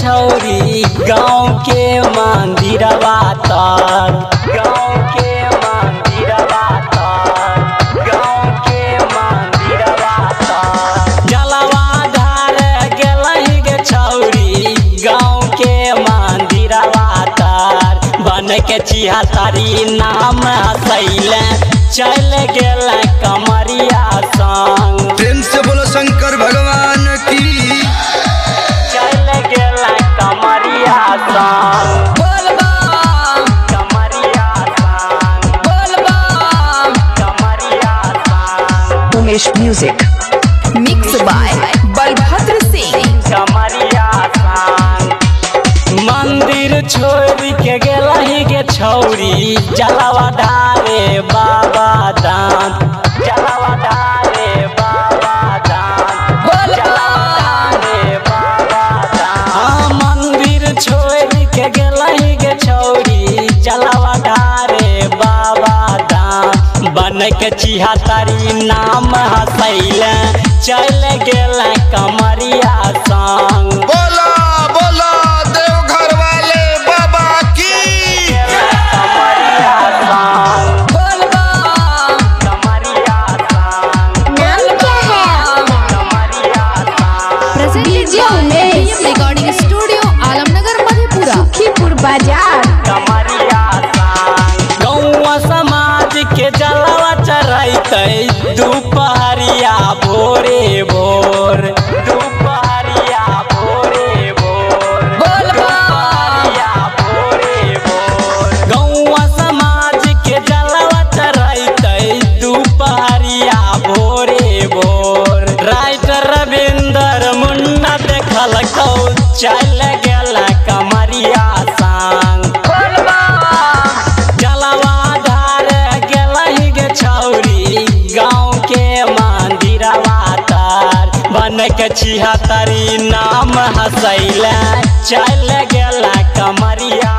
छौरी गाँव के मंदिरवा तर, गाँव के मंदिरवा तर, गाँव के मंदिरवा तर। जलवा ढार गेलही गे छौरी गाँव के मंदिरवा तर। बन के छिहत्तरी नाम हसैले चल गेल कमरिया संग। प्रेम से बोलो शंकर भगवान की। चल गेल कमरिया संग। बोलबा कमरिया संग, बोलबा कमरिया संग। Umesh music mix by Balbhadra Singh. कमरिया संग। मंदिर छोड़ के गेलही गे छौरी जलवा ढारे बाबा दान, जलवा ढारे बाबा दान, जलवा ढारे बाबा दान। हाँ मंदिर छोड़ के गेलही गे छौरी जलवा ढारे बाबा दान। बन के छिहत्तरी नाम हसैले चल गेल कमरिया संग। बोला बोला देवघर वाले बाबा की। कमरिया संग। बोलबा कमरिया संग। नाम क्या है? कमरिया संग। DJ Umesh recording studio Alamnagar Madhepura Sukhipur बाजार। कमरिया संग। गौवा समाज के जलवा चढ़ैतै दुपहरिया भोरे भोर, दुपहरिया भोरे भोर, दुपहरिया भोरे भोर। गौवा समाज के जलवा चढ़ैतै दुपहरिया भोरे भोर। राइटर रविंदर मुन्ना देखल कौ चल गेल कमरिया संग। जलवा ढार गेलही गे छौरी गाँव के मंदिरवा तर। बन के छिहत्तरी नाम हसैले चल गेल कमरिया